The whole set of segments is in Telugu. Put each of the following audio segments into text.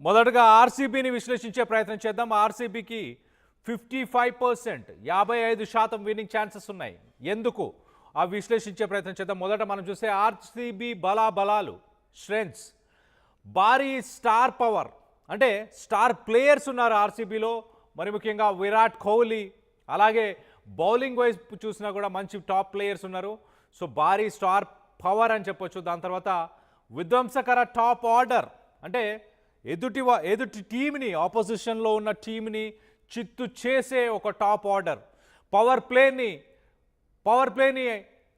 మొదటగా ఆర్సీబీని విశ్లేషించే ప్రయత్నం చేద్దాం. ఆర్సీబీకి 55% 55% విన్నింగ్ ఛాన్సెస్ ఉన్నాయి. ఎందుకు ఆ విశ్లేషించే ప్రయత్నం చేద్దాం. మొదట మనం చూస్తే ఆర్సీబీ బలాలు స్ట్రెంగ్స్, భారీ స్టార్ పవర్, అంటే స్టార్ ప్లేయర్స్ ఉన్నారు ఆర్సీబీలో. మరి ముఖ్యంగా విరాట్ కోహ్లీ, అలాగే బౌలింగ్ వైజ్ చూసినా కూడా మంచి టాప్ ప్లేయర్స్ ఉన్నారు. సో భారీ స్టార్ పవర్ అని చెప్పొచ్చు. దాని తర్వాత విధ్వంసకర టాప్ ఆర్డర్, అంటే ఎదుటి టీంని, ఆపోజిషన్లో ఉన్న టీంని చిత్తు చేసే ఒక టాప్ ఆర్డర్. పవర్ ప్లేని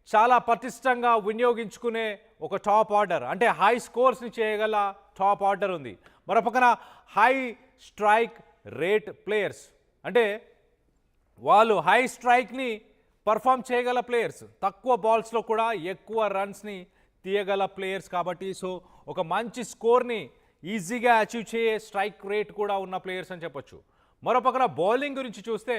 చాలా పటిష్టంగా వినియోగించుకునే ఒక టాప్ ఆర్డర్, అంటే హై స్కోర్స్ని చేయగల టాప్ ఆర్డర్ ఉంది. మరోపక్కన హై స్ట్రైక్ రేట్ ప్లేయర్స్, అంటే వాళ్ళు హై స్ట్రైక్ని పర్ఫామ్ చేయగల ప్లేయర్స్, తక్కువ బాల్స్లో కూడా ఎక్కువ రన్స్ని తీయగల ప్లేయర్స్ కాబట్టి సో ఒక మంచి స్కోర్ని ఈజీగా అచీవ్ చేయే స్ట్రైక్ రేట్ కూడా ఉన్న ప్లేయర్స్ అని చెప్పొచ్చు. మరోపక్కన బౌలింగ్ గురించి చూస్తే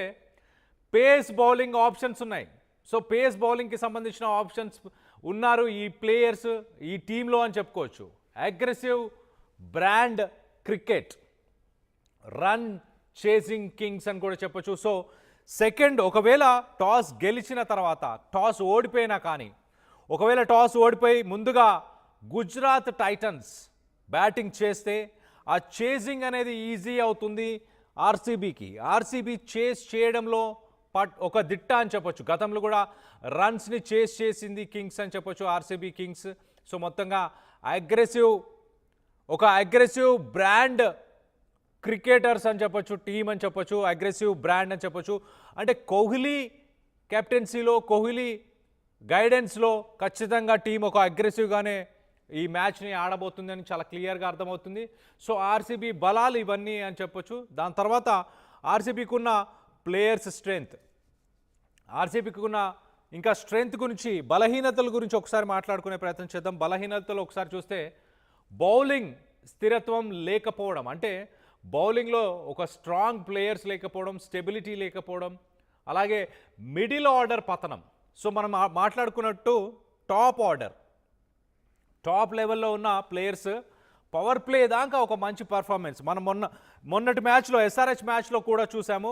పేస్ బౌలింగ్ ఆప్షన్స్ ఉన్నాయి. సో పేస్ బౌలింగ్కి సంబంధించిన ఆప్షన్స్ ఉన్నారు ఈ ప్లేయర్స్ ఈ టీంలో అని చెప్పుకోవచ్చు. Aggressive brand cricket, run chasing Kings అని కూడా చెప్పొచ్చు. సో సెకండ్, ఒకవేళ టాస్ గెలిచిన తర్వాత, టాస్ ఓడిపోయినా కానీ, ఒకవేళ టాస్ ఓడిపోయి ముందుగా గుజరాత్ టైటన్స్ బ్యాటింగ్ చేస్తే ఆ చేసింగ్ అనేది ఈజీ అవుతుంది ఆర్సీబీకి. ఆర్సీబీ చేస్ చేయడంలో ఒక దిట్ట అని చెప్పొచ్చు. గతంలో కూడా రన్స్ని చేస్ చేసింది కింగ్స్ అని చెప్పొచ్చు, ఆర్సీబీ కింగ్స్. సో మొత్తంగా అగ్రెసివ్ బ్రాండ్ క్రికెటర్స్ అని చెప్పొచ్చు, టీమ్ అని చెప్పొచ్చు, అగ్రెసివ్ బ్రాండ్ అని చెప్పొచ్చు. అంటే కోహ్లీ కెప్టెన్సీలో, కోహ్లీ గైడెన్స్లో ఖచ్చితంగా టీం ఒక అగ్రెసివ్గానే ఈ మ్యాచ్ని ఆడబోతుంది అని చాలా క్లియర్గా అర్థమవుతుంది. సో ఆర్సీబీ బలాలు ఇవన్నీ అని చెప్పొచ్చు. దాని తర్వాత ఆర్సీబీకి ఉన్న ప్లేయర్స్ స్ట్రెంగ్త్, ఆర్సీబీకి ఉన్న ఇంకా స్ట్రెంగ్త్ గురించి, బలహీనతల గురించి ఒకసారి మాట్లాడుకునే ప్రయత్నం చేద్దాం. బలహీనతలు ఒకసారి చూస్తే బౌలింగ్ స్థిరత్వం లేకపోవడం, అంటే బౌలింగ్లో ఒక స్ట్రాంగ్ ప్లేయర్స్ లేకపోవడం, స్టెబిలిటీ లేకపోవడం, అలాగే మిడిల్ ఆర్డర్ పతనం. సో మనం మాట్లాడుకున్నట్టు టాప్ ఆర్డర్, టాప్ లెవెల్లో ఉన్న ప్లేయర్స్ పవర్ ప్లే దాకా ఒక మంచి పర్ఫార్మెన్స్ మనం మొన్నటి మ్యాచ్లో, ఎస్ఆర్హెచ్ మ్యాచ్లో కూడా చూసాము.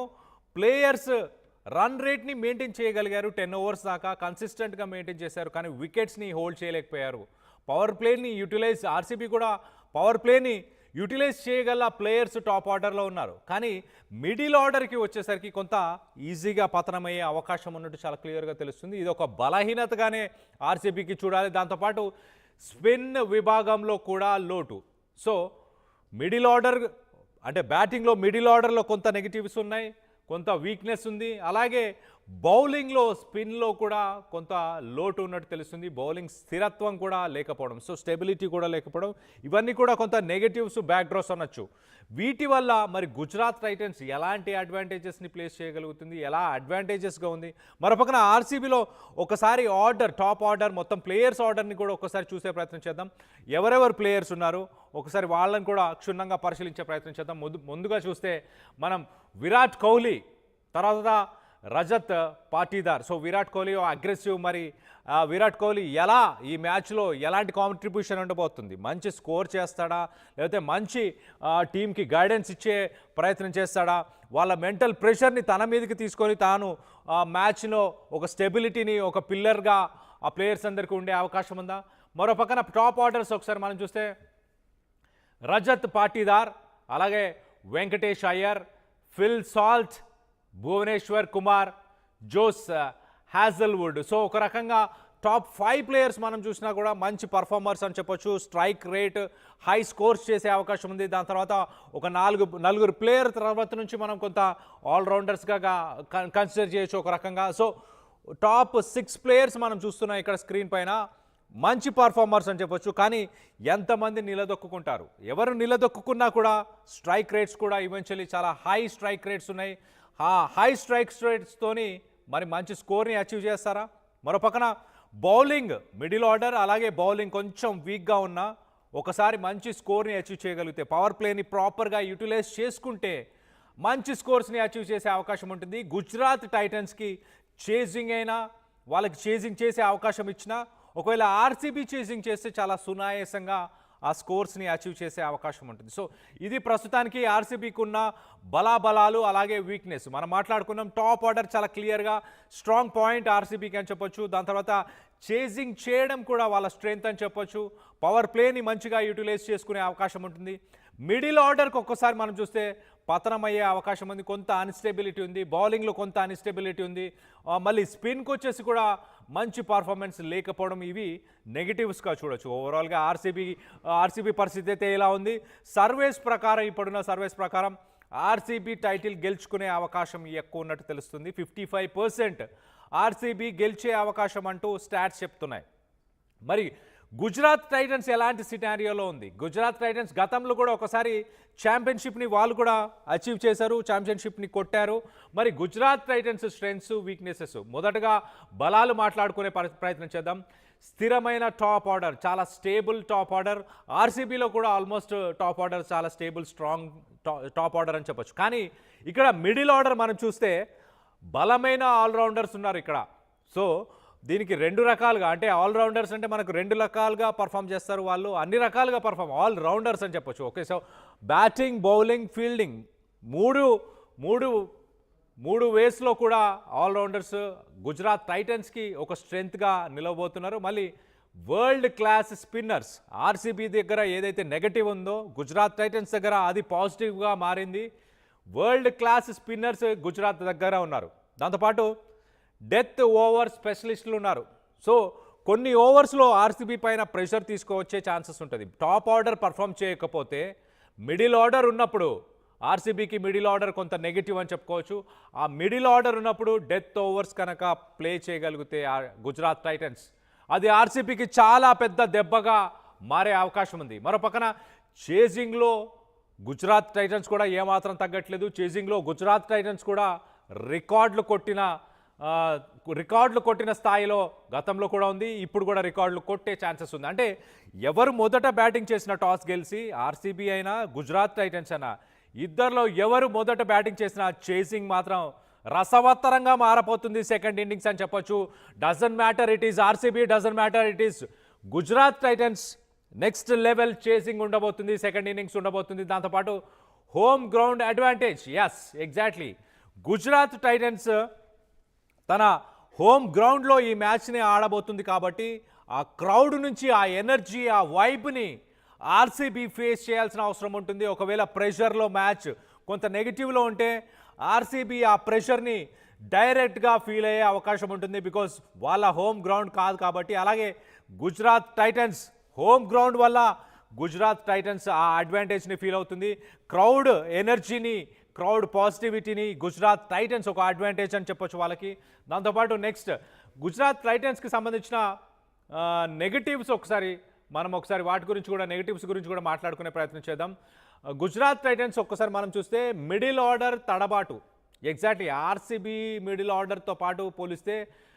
ప్లేయర్స్ రన్ రేట్ని మెయింటైన్ చేయగలిగారు, 10 ఓవర్స్ దాకా కన్సిస్టెంట్గా మెయింటైన్ చేశారు, కానీ వికెట్స్ని హోల్డ్ చేయలేకపోయారు. పవర్ ప్లేని యూటిలైజ్, ఆర్సీబీ కూడా పవర్ ప్లేని యూటిలైజ్ చేయగల ప్లేయర్స్ టాప్ ఆర్డర్లో ఉన్నారు. కానీ మిడిల్ ఆర్డర్కి వచ్చేసరికి కొంత ఈజీగా పతనమయ్యే అవకాశం ఉన్నట్టు చాలా క్లియర్గా తెలుస్తుంది. ఇది ఒక బలహీనతగానే ఆర్సీబీకి చూడాలి. దాంతోపాటు స్పిన్ విభాగంలో కూడా లోటు. సో మిడిల్ ఆర్డర్, అంటే బ్యాటింగ్లో మిడిల్ ఆర్డర్లో కొంత నెగిటివ్స్ ఉన్నాయి, కొంత వీక్నెస్ ఉంది. అలాగే బౌలింగ్లో, స్పిన్లో కూడా కొంత లోటు ఉన్నట్టు తెలుస్తుంది. బౌలింగ్ స్థిరత్వం కూడా లేకపోవడం, సో స్టెబిలిటీ కూడా లేకపోవడం, ఇవన్నీ కూడా కొంత నెగటివ్స్, బ్యాక్డ్రాప్స్ అనొచ్చు. వీటి వల్ల మరి గుజరాత్ టైటన్స్ ఎలాంటి అడ్వాంటేజెస్ని ప్లేస్ చేయగలుగుతుంది, ఎలా అడ్వాంటేజెస్గా ఉంది. మరోపక్కన ఆర్సీబీలో ఒకసారి ఆర్డర్, టాప్ ఆర్డర్, మొత్తం ప్లేయర్స్ ఆర్డర్ని కూడా ఒకసారి చూసే ప్రయత్నం చేద్దాం. ఎవరెవరు ప్లేయర్స్ ఉన్నారు ఒకసారి వాళ్ళని కూడా క్షుణ్ణంగా పరిశీలించే ప్రయత్నం చేద్దాం. ముందుగా చూస్తే మనం విరాట్ కోహ్లీ, తర్వాత రజత్ పాటీదార్. సో విరాట్ కోహ్లీ అగ్రెసివ్, మరి విరాట్ కోహ్లీ ఎలా ఈ మ్యాచ్లో ఎలాంటి కాంట్రిబ్యూషన్ ఉండబోతుంది, మంచి స్కోర్ చేస్తాడా, లేకపోతే మంచి టీంకి గైడెన్స్ ఇచ్చే ప్రయత్నం చేస్తాడా, వాళ్ళ మెంటల్ ప్రెషర్ని తన మీదకి తీసుకొని తాను మ్యాచ్లో ఒక స్టెబిలిటీని, ఒక పిల్లర్గా ఆ ప్లేయర్స్ అందరికీ ఉండే అవకాశం ఉందా. మరో పక్కన టాప్ ఆర్డర్స్ ఒకసారి మనం చూస్తే రజత్ పాటీదార్, అలాగే Venkatesh Iyer, Phil Salt, Bhuvneshwar Kumar, Josh Hazlewood. So ఒక రకంగా టాప్ 5 ప్లేయర్స్ మనం చూసినా కూడా మంచి పర్ఫార్మర్స్ అని చెప్పొచ్చు. స్ట్రైక్ రేట్, హై స్కోర్స్ చేసే అవకాశం ఉంది. దాని తర్వాత ఒక నలుగురు ప్లేయర్ తర్వాత నుంచి మనం కొంత ఆల్రౌండర్స్గా కన్సిడర్ చేయొచ్చు ఒక రకంగా. సో టాప్ 6 ప్లేయర్స్ మనం చూస్తున్నాం ఇక్కడ స్క్రీన్ పైన, మంచి పర్ఫార్మర్స్ అని చెప్పొచ్చు. కానీ ఎంతమంది నిలదొక్కుంటారు, ఎవరు నిలదొక్కున్నా కూడా స్ట్రైక్ రేట్స్ కూడా ఈవెన్చువల్లీ చాలా హై స్ట్రైక్ రేట్స్ ఉన్నాయి. హై స్ట్రైక్ రేట్స్తోని మరి మంచి స్కోర్ని అచీవ్ చేస్తారా. మరో పక్కన బౌలింగ్ మిడిల్ ఆర్డర్, అలాగే బౌలింగ్ కొంచెం వీక్గా ఉన్నా ఒకసారి మంచి స్కోర్ని అచీవ్ చేయగలిగితే, పవర్ ప్లేని ప్రాపర్గా యూటిలైజ్ చేసుకుంటే మంచి స్కోర్స్ని అచీవ్ చేసే అవకాశం ఉంటుంది. గుజరాత్ టైటన్స్కి చేజింగ్ అయినా, వాళ్ళకి చేజింగ్ చేసే అవకాశం ఇచ్చినా, ఒకవేళ ఆర్సీబీ చేసింగ్ చేస్తే చాలా సునాయాసంగా ఆ స్కోర్స్ని అచీవ్ చేసే అవకాశం ఉంటుంది. సో ఇది ప్రస్తుతానికి ఆర్సీబీకి ఉన్న బలాబలాలు అలాగే వీక్నెస్. మనం మాట్లాడుకున్నాం టాప్ ఆర్డర్ చాలా క్లియర్గా స్ట్రాంగ్ పాయింట్ ఆర్సీబీకి అని చెప్పొచ్చు. దాని తర్వాత చేజింగ్ చేయడం కూడా వాళ్ళ స్ట్రెంగ్త్ అని చెప్పొచ్చు. పవర్ ప్లేని మంచిగా యూటిలైజ్ చేసుకునే అవకాశం ఉంటుంది. మిడిల్ ఆర్డర్కి ఒక్కసారి మనం చూస్తే పతనం అయ్యే అవకాశం ఉంది. కొంత అన్స్టెబిలిటీ ఉంది, బౌలింగ్లో కొంత అన్స్టెబిలిటీ ఉంది. మళ్ళీ స్పిన్కి వచ్చేసి కూడా మంచి పర్ఫార్మెన్స్ లేకపోవడం, ఇవి నెగిటివ్స్గా చూడొచ్చు. ఓవరాల్గా ఆర్సీబీ పరిస్థితి అయితే ఇలా ఉంది. సర్వేస్ ప్రకారం, ఇప్పుడున్న సర్వేస్ ప్రకారం ఆర్సీబీ టైటిల్ గెలుచుకునే అవకాశం ఎక్కువ ఉన్నట్టు తెలుస్తుంది. 55% ఆర్సీబీ గెలిచే అవకాశం అంటూ స్టాట్స్ చెప్తున్నాయి. మరి గుజరాత్ టైటన్స్ ఎలాంటి సినారియోలో ఉంది? గుజరాత్ టైటన్స్ గతంలో కూడా ఒకసారి ఛాంపియన్షిప్ని వాళ్ళు కూడా అచీవ్ చేశారు, ఛాంపియన్షిప్ని కొట్టారు. మరి గుజరాత్ టైటన్స్ స్ట్రెంగ్స్, వీక్నెసెస్, మొదటగా బలాలు మాట్లాడుకునే ప్రయత్నం చేద్దాం. స్థిరమైన టాప్ ఆర్డర్, చాలా స్టేబుల్ టాప్ ఆర్డర్. ఆర్సీబీలో కూడా ఆల్మోస్ట్ టాప్ ఆర్డర్ చాలా స్టేబుల్, స్ట్రాంగ్ టాప్ ఆర్డర్ అని చెప్పొచ్చు. కానీ ఇక్కడ మిడిల్ ఆర్డర్ మనం చూస్తే బలమైన ఆల్రౌండర్స్ ఉన్నారు ఇక్కడ. సో దీనికి రెండు రకాలుగా, అంటే ఆల్రౌండర్స్ అంటే మనకు రెండు రకాలుగా పర్ఫామ్ చేస్తారు వాళ్ళు, అన్ని రకాలుగా ఆల్ రౌండర్స్ అని చెప్పొచ్చు. Okay, so batting, bowling, fielding మూడు వేస్లో కూడా ఆల్రౌండర్స్ గుజరాత్ టైటన్స్కి ఒక స్ట్రెంగ్త్గా నిలవబోతున్నారు. మళ్ళీ వరల్డ్ క్లాస్ స్పిన్నర్స్. ఆర్సీబీ దగ్గర ఏదైతే నెగటివ్ ఉందో గుజరాత్ టైటన్స్ దగ్గర అది పాజిటివ్గా మారింది. వరల్డ్ క్లాస్ స్పిన్నర్స్ గుజరాత్ దగ్గర ఉన్నారు. దాంతోపాటు డెత్ ఓవర్ స్పెషలిస్టులు ఉన్నారు. సో కొన్ని ఓవర్స్లో ఆర్సీబీ పైన ప్రెషర్ తీసుకువచ్చే ఛాన్సెస్ ఉంటుంది. టాప్ ఆర్డర్ పర్ఫామ్ చేయకపోతే మిడిల్ ఆర్డర్ ఉన్నప్పుడు ఆర్సీబీకి మిడిల్ ఆర్డర్ కొంత నెగిటివ్ అని చెప్పుకోవచ్చు. ఆ మిడిల్ ఆర్డర్ ఉన్నప్పుడు డెత్ ఓవర్స్ కనుక ప్లే చేయగలిగితే గుజరాత్ టైటన్స్, అది ఆర్సీబీకి చాలా పెద్ద దెబ్బగా మారే అవకాశం ఉంది. మరో పక్కన చేజింగ్లో గుజరాత్ టైటన్స్ కూడా ఏమాత్రం తగ్గట్లేదు. చేజింగ్లో గుజరాత్ టైటన్స్ కూడా రికార్డులు కొట్టిన స్థాయిలో గతంలో కూడా ఉంది, ఇప్పుడు కూడా రికార్డులు కొట్టే ఛాన్సెస్ ఉంది. అంటే ఎవరు మొదట బ్యాటింగ్ చేసిన టాస్ గెలిచి, ఆర్సీబీ అయినా గుజరాత్ టైటన్స్ అయినా, ఇద్దరిలో ఎవరు మొదట బ్యాటింగ్ చేసిన చేసింగ్ మాత్రం రసవత్తరంగా మారపోతుంది సెకండ్ ఇన్నింగ్స్ అని చెప్పొచ్చు. Doesn't matter it is RCB, doesn't matter it is Gujarat Titans, next level chasing ఉండబోతుంది, సెకండ్ ఇన్నింగ్స్ ఉండబోతుంది. దాంతోపాటు home ground advantage. Yes, exactly. Gujarat Titans తన హోమ్ గ్రౌండ్లో ఈ మ్యాచ్ని ఆడబోతుంది కాబట్టి ఆ క్రౌడ్ నుంచి ఆ ఎనర్జీ, ఆ వైబ్ని ఆర్సీబీ ఫేస్ చేయాల్సిన అవసరం ఉంటుంది. ఒకవేళ ప్రెషర్లో మ్యాచ్ కొంత నెగిటివ్లో ఉంటే ఆర్సీబీ ఆ ప్రెషర్ని డైరెక్ట్గా ఫీల్ అయ్యే అవకాశం ఉంటుంది. బికాస్ వాళ్ళ హోమ్ గ్రౌండ్ కాదు కాబట్టి. అలాగే గుజరాత్ టైటన్స్ హోమ్ గ్రౌండ్ వల్ల గుజరాత్ టైటన్స్ ఆ అడ్వాంటేజ్ని ఫీల్ అవుతుంది. క్రౌడ్ ఎనర్జీని, క్రౌడ్ పాజిటివిటీని గుజరాత్ టైటన్స్ ఒక అడ్వాంటేజ్ అని చెప్పొచ్చు వాళ్ళకి. దాంతోపాటు నెక్స్ట్ గుజరాత్ టైటన్స్కి సంబంధించిన నెగటివ్స్ మనం ఒకసారి వాటి గురించి కూడా, నెగటివ్స్ గురించి కూడా మాట్లాడుకునే ప్రయత్నం చేద్దాం. గుజరాత్ టైటన్స్ ఒక్కసారి మనం చూస్తే మిడిల్ ఆర్డర్ తడబాటు, ఎగ్జాక్ట్లీ ఆర్సీబీ మిడిల్ ఆర్డర్తో పాటు పోలిస్తే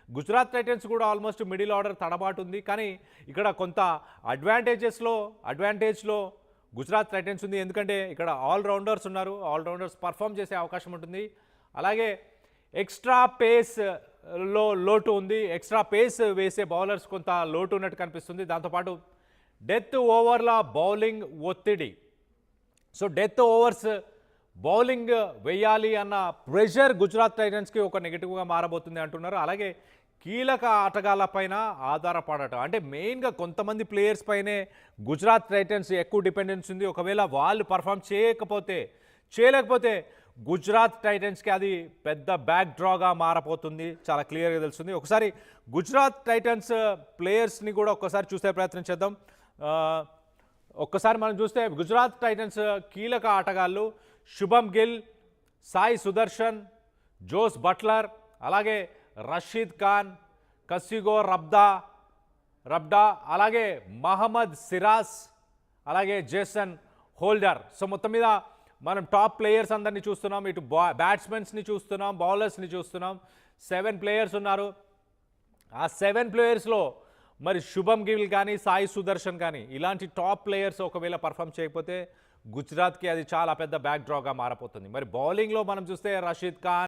గుజరాత్ టైటన్స్ కూడా ఆల్మోస్ట్ మిడిల్ ఆర్డర్ తడబాటు ఉంది. కానీ ఇక్కడ కొంత అడ్వాంటేజ్లో గుజరాత్ టైటన్స్ ఉంది. ఎందుకంటే ఇక్కడ ఆల్రౌండర్స్ ఉన్నారు, ఆల్రౌండర్స్ పర్ఫామ్ చేసే అవకాశం ఉంటుంది. అలాగే ఎక్స్ట్రా పేస్లో లోటు ఉంది, ఎక్స్ట్రా పేస్ వేసే బౌలర్స్ కొంత లోటు ఉన్నట్టు కనిపిస్తుంది. దాంతోపాటు డెత్ ఓవర్ల బౌలింగ్ ఒత్తిడి. సో డెత్ ఓవర్స్ బౌలింగ్ వేయాలి అన్న ప్రెషర్ గుజరాత్ టైటన్స్కి ఒక నెగిటివ్గా మారబోతుంది అంటున్నారు. అలాగే కీలక ఆటగాళ్ళపైన ఆధారపడటం, అంటే మెయిన్గా కొంతమంది ప్లేయర్స్ పైనే గుజరాత్ టైటన్స్ ఎక్కువ డిపెండెన్స్ ఉంది. ఒకవేళ వాళ్ళు పర్ఫామ్ చేయలేకపోతే గుజరాత్ టైటన్స్కి అది పెద్ద బ్యాక్ డ్రాగా మారపోతుంది, చాలా క్లియర్గా తెలుస్తుంది. ఒకసారి గుజరాత్ టైటన్స్ ప్లేయర్స్ని కూడా ఒక్కసారి చూసే ప్రయత్నం చేద్దాం. ఒక్కసారి మనం చూస్తే గుజరాత్ టైటన్స్ కీలక ఆటగాళ్ళు శుభమ్ గిల్, సాయి సుదర్శన్, జోస్ బట్లర్, అలాగే రషీద్ ఖాన్, కసిగో రబ్డా, అలాగే మహమ్మద్ సిరాజ్, అలాగే జేసన్ హోల్డర్. సో మొత్తం మీద మనం టాప్ ప్లేయర్స్ అందరినీ చూస్తున్నాం. ఇటు బ్యాట్స్మెన్స్ని చూస్తున్నాం, బౌలర్స్ని చూస్తున్నాం. 7 ప్లేయర్స్ ఉన్నారు. ఆ 7 ప్లేయర్స్లో మరి శుభమ్ గిల్ కానీ, సాయి సుదర్శన్ కానీ ఇలాంటి టాప్ ప్లేయర్స్ ఒకవేళ పర్ఫామ్ చేయకపోతే గుజరాత్కి అది చాలా పెద్ద బ్యాక్ డ్రాగా మారపోతుంది. మరి బౌలింగ్లో మనం చూస్తే రషీద్ ఖాన్,